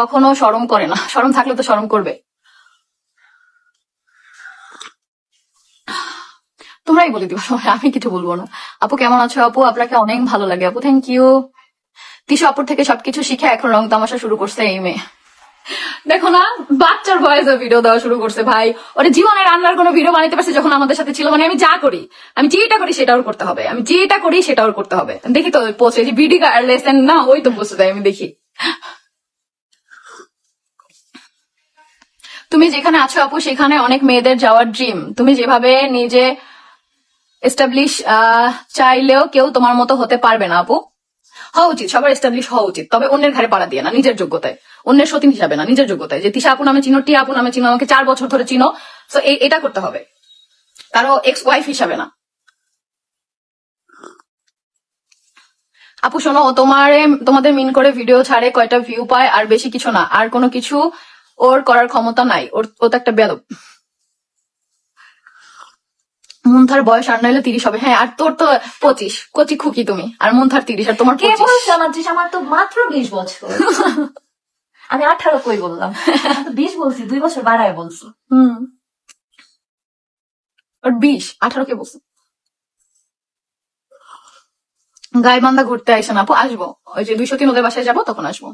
কখনো শরম করে না, শরম থাকলে তো শরম করবে। তোমরাই বলে দিও, আমি কিছু বলবো না। আপু কেমন আছো আপু? আপনাকে অনেক ভালো লাগে আপু, থ্যাংক ইউ। তিশু আপুর থেকে সবকিছু শিখে এখন রং তামাশা শুরু করছে এই মেয়ে। দেখো না, বাচ্চার ভয়েসে ভিডিও দেওয়া শুরু করছে ভাই। ওরে জীবনে রান্নার কোনো ভিডিও বানাইতে পারছে যখন আমাদের সাথে ছিল। মানে আমি যা করি, আমি যেটা করি সেটাও করতে হবে, আমি যেটা করি সেটাও করতে হবে। দেখি তো পোস্টে যে বিডি লেসেন না, ওই তো পোস্টে দেয়, আমি দেখি। তুমি যেখানে আছো আপু সেখানে অনেক মেয়েদের যাওয়ার ড্রিম। তুমি যেভাবে নিজে এস্টাবলিশ চাইলেও কেউ তোমার মতো হতে পারবে না আপু। হওয়া উচিত, সবার এস্টাবলিশ হওয়া উচিত, তবে অন্যের ঘাড়ে পাড়া দিয়ে না, নিজের যোগ্যতায়, অন্যের সতীন হিসাবে না, নিজের যোগ্যতায়। যে তিশা আপু নামে চিনো, টিয়া আপু নামে চিনো, আমাকে 4 বছর ধরে চিনো, তো এটা করতে হবে, কারো এক্স ওয়াইফ হিসাবে না। আপু শোনো, তোমাদের মিন করে ভিডিও ছাড়ে, কয়টা ভিউ পায় আর বেশি কিছু না, আর কোনো কিছু ওর করার ক্ষমতা নাই। ও তো একটা বেয়াদব। মুন্থার বয়স আর নাইলে 30 হবে। হ্যাঁ, আর তোর তো 25, কচি খুকি তুমি, আর মুন্থার 30, আর তোমার কে 25। বলছে আমার আমার তো মাত্র 20 বছর। আমি 18 কই বললাম, আমি তো 20 বলছি, 2 বছর বাড়ায় বলছি। আর 20, 18 কে বলছো? গাইবান্ধা ঘুরতে আইসেন আপু? আসবো, ওই যে 203 ওদের বাসায় যাবো, তখন আসবো।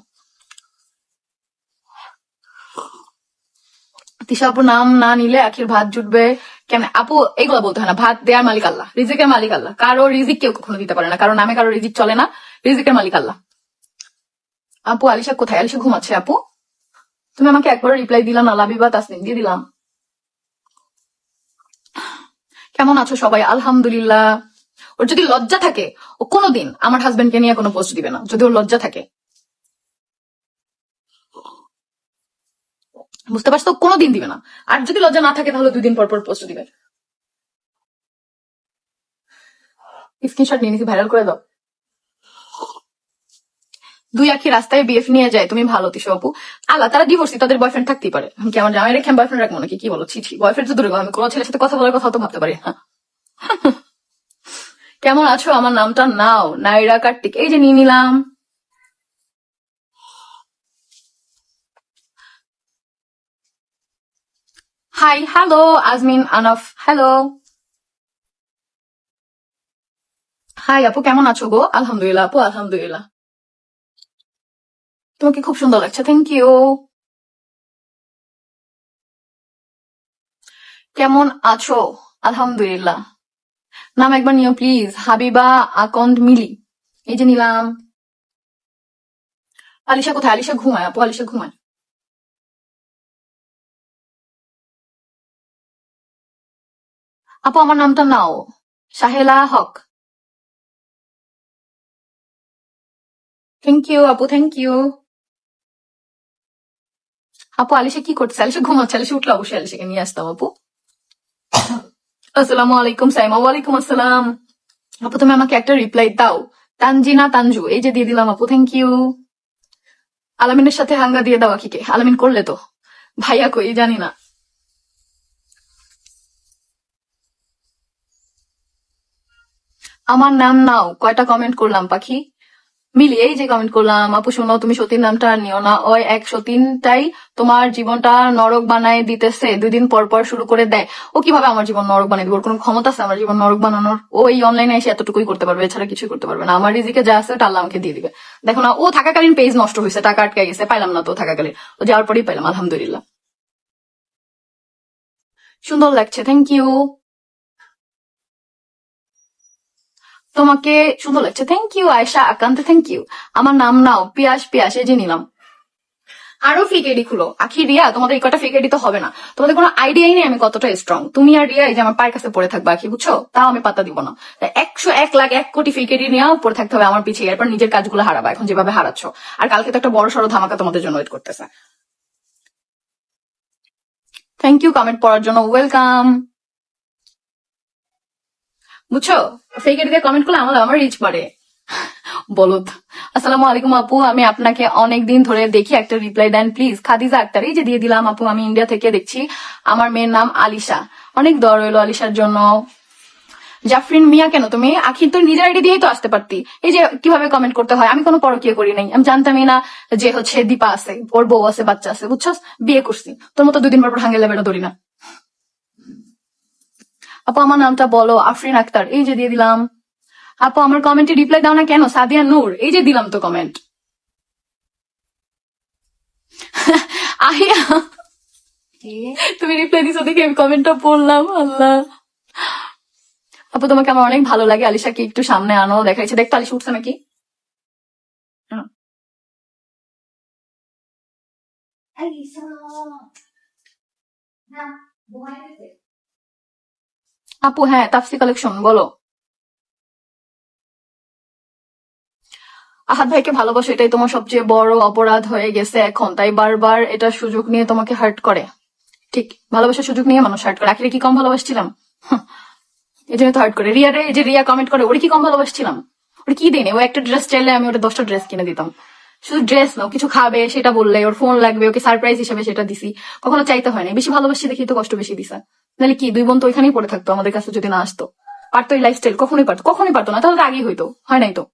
তিশা আপুর নাম না নিলে আখির ভাত জুটবে কেমন? আপু এগুলো বলতে হয় না, ভাত দেওয়ার মালিক আল্লাহ, রিজিকের মালিক আল্লাহ। কারো রিজিক কেউ কখনো দিতে পারে না, কারো নামে কারো রিজিক চলে না, রিজিকের মালিক আল্লাহ। আপু আলিশা কোথায়? আলিশা ঘুমাচ্ছে আপু। তুমি আমাকে একবার রিপ্লাই দিলাম না, লাবিবা তাসনিম দিয়ে দিলাম। কেমন আছো সবাই? আলহামদুলিল্লাহ। ওর যদি লজ্জা থাকে, ও কোনোদিন আমার হাজবেন্ডকে নিয়ে কোনো পোস্ট দিবে না, যদি ওর লজ্জা থাকে। বুঝতে পারছো? কোনোদিন দিবে না। আর যদি লজ্জা না থাকে তাহলে 2 দিন পর পর পোস্ট দিবে। স্ক্রিনশট নিয়ে নিছি, ভাইরাল করে দাও। 2 আখি রাস্তায় বিএফ নিয়ে যায়, তুমি ভালো তিশা আপু। আল্লাহ, তারা ডিভোর্সি, তাদের বয়ফ্রেন্ড থাকতেই পারে। আমি কি আমার জামাই রেখে আমি বয়ফ্রেন্ড রাখবো নাকি? কি বলো? ছি ছি, বয়ফ্রেন্ড তো দূরে গো, আমি কোনো ছেলের সাথে কথা বলার কথা তো ভাবতে পারি না। কেমন আছো? আমার নামটা নাও, নাইরা কার্তিক। এই যে নিয়ে নিলাম। হাই, হ্যালো আজমিন আনফ, হ্যালো। হাই আপু, কেমন আছো গো? আলহামদুলিল্লাহ আপু, আলহামদুলিল্লাহ। তোমাকে খুব সুন্দর লাগছে, থ্যাংক ইউ। কেমন আছো? আলহামদুলিল্লাহ। নাম একবার নিও প্লিজ। হাবিবা আকন্দ মিলি, এই যে নিলাম। আলিশা কোথায়? আলিশা ঘুমায় আপু, আলিশা ঘুমায়। আপু আমার নামটা নাও, সাহেলা হক। থ্যাংক ইউ আপু, থ্যাংক ইউ। আপু আলিশা কি করতেছে? আলিশা ঘুমাচ্ছে, আলিশা উঠলে অবশ্যই আলিশাকে নিয়ে আসতাম আপু। আসসালামু আলাইকুম সাইমা। ওয়ালাইকুম আসসালাম। আপু তুমি আমাকে একটা রিপ্লাই দাও। তানজিনা তানজু, এই যে দিয়ে দিলাম আপু, থ্যাংক ইউ। আলামিনের সাথে হাঙ্গা দিয়ে দাও আখিকে। আলামিন করলে তো, ভাইয়া কই জানি না। আমার নাম নাও, কয়টা কমেন্ট করলাম পাখি। মিলি, এই যে কমেন্ট করলাম। আপু শোনো, তুমি সতীন নামটা আর নিও না, ওই এক সতীনটাই তোমার জীবনটা নরক বানায় দিতেছে, 2 দিন পর পর শুরু করে দেয়। ও কিভাবে আমার জীবন নরক বানিয়ে দিবে? ওর কোনো ক্ষমতা আছে আমার জীবন নরক বানানোর? ও এই অনলাইনে এসে এতটুকুই করতে পারবে, এছাড়া কিছুই করতে পারবে না। আমার রিজিকে যা আছে ওটা আল্লাহ আমাকে দিয়ে দিবে। দেখো না, ও থাকাকালীন পেজ নষ্ট হয়েছে, টাকা আটকে গেছে, পাইলাম না তো থাকাকালীন। ও যাওয়ার পরেই পাইলাম, আলহামদুলিল্লাহ। সুন্দর লাগছে, থ্যাংক ইউ। তোমাকে সুন্দর লাগছে, থ্যাংক ইউ। আয়েশা আকান্ত, থ্যাংক ইউ। আমার নাম নাও, পিয়াস পিয়াস, এই যে নিলাম। আরো ফেক আইডি খুলো। আখি রিয়া, তোমাদের এই কটা ফেক আইডি তো হবে না। তোমাদের কোনো আইডিয়াই নেই আমি কতটা স্ট্রং। তুমি আর রিয়া এই যে আমার পায়ের কাছে পড়ে থাকবে আখি, বুঝছো? তাও আমি পাত্তা দিব না। 100, 1 লাখ, 1 কোটি ফেক আইডি নিয়েও পড়ে থাকতে হবে আমার পিছিয়ে, এরপর নিজের কাজগুলো হারাবা এখন যেভাবে হারাচ্ছ। আর কালকে তো একটা বড় সড়ো ধামাকা তোমাদের জন্য ওয়েট করতেছে। থ্যাংক ইউ কমেন্ট পড়ার জন্য, ওয়েলকাম। বুঝছো, ফেক আইডি দিয়ে কমেন্ট করলে আমার রিচ বাড়ে। বলদ। আসসালামু আলাইকুম আপু, আমি আপনাকে অনেকদিন ধরে দেখি, একটা রিপ্লাই দেন প্লিজ। খাদিজা আক্তার, এই যে দিয়ে দিলাম আপু। আমি ইন্ডিয়া থেকে দেখছি, আমার মেয়ের নাম আলিশা। অনেক দর রইলো আলিশার জন্য। জাফরিন মিয়া কেন তুমি? আখির তো নিজের আইডি দিয়েই তো আসতে পারতি। এই যে কিভাবে কমেন্ট করতে হয়, আমি কোনো পরকিয়া করি নাই, আমি জানতামই না যে হচ্ছে দীপা আছে, ওর বউ আছে, বাচ্চা আছে, বুঝছস? বিয়ে করছি, তোর মতো 2 দিন পর হাঙ্গেলে বেড়া ধরি না। আপু আমার নামটা বলো। আফরিন আক্তার, এই যে দিয়ে দিলাম। আপু আমার কমেন্টে রিপ্লাই দাও না কেন? সাদিয়া নূর, এই যে দিলাম তো কমেন্ট। আহিয়া তুমি রিপ্লাই দিছো দেখে আমি কমেন্টটা পড়লাম। আল্লাহ। আপু তোমাকে আমার অনেক ভালো লাগে, আলিশাকে একটু সামনে আনো, দেখাইছে, দেখতো আলিশা উঠছে নাকি? আপু হ্যাঁ, তাফসি কালেকশন বলো। আহাদ ভাইকে ভালোবাসো, এটাই তোমার সবচেয়ে বড় অপরাধ হয়ে গেছে এখন, তাই বারবার এটা সুযোগ নিয়ে তোমাকে হার্ট করে। ঠিক, ভালোবাসার সুযোগ নিয়ে মানুষ হার্ট করে। আখিরে কি কম ভালোবাসছিলাম? এই জন্য তো হার্ট করে। রিয়া রে, যে রিয়া কমেন্ট করে, ওরে কি কম ভালোবাসছিলাম? ওরে কি দেয়নি? ও একটা ড্রেস চাইলে আমি ওটা 10টা ড্রেস কিনে দিতাম। শুধু ড্রেস নাও, কিছু খাবে সেটা বললে, ওর ফোন লাগবে, ওকে সারপ্রাইজ হিসেবে সেটা দিছি। কখনো চাইতে হয় না। বেশি ভালোবাসি দেখি তো কষ্ট বেশি দিছা। নাহলে কি 2 বোন তো ওইখানেই পড়ে থাকতো আমাদের কাছে যদি না আসতো। পারতো এই লাইফস্টাইল? কখনোই পারতো না। তাহলে তো আগেই হইতো, হয় নাই তো।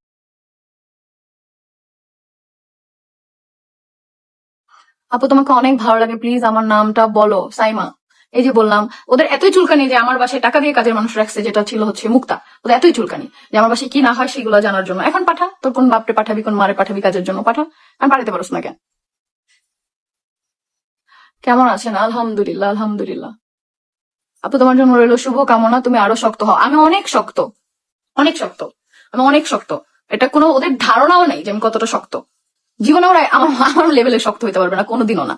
আপু তোমাকে অনেক ভালো লাগে, প্লিজ আমার নামটা বলো। সাইমা, এই যে বললাম। ওদের এতই চুলকানি যে আমার বাসায় টাকা দিয়ে কাজের মানুষ রাখছে, যেটা ছিল হচ্ছে মুক্তা। ওদের এতই চুলকানি যে আমার বাসায় কি না হয় সেগুলো জানার জন্য। এখন পাঠা, তোর কোন বাপরে পাঠাবি, কোন মারে পাঠাবি কাজের জন্য, পাঠা। আমি পাঠাতে পারস না কেন? কেমন আছেন? আলহামদুলিল্লাহ, আলহামদুলিল্লাহ। আপু তোমার জন্য রইল শুভ কামনা, তুমি আরো শক্ত হও। আমি অনেক শক্ত, অনেক শক্ত, আমি অনেক শক্ত। এটা কোনো ওদের ধারণাও নেই যে আমি কতটা শক্ত। জীবনে ওরা আমার আমার লেভেলে শক্ত হইতে পারবে না কোনোদিনও না।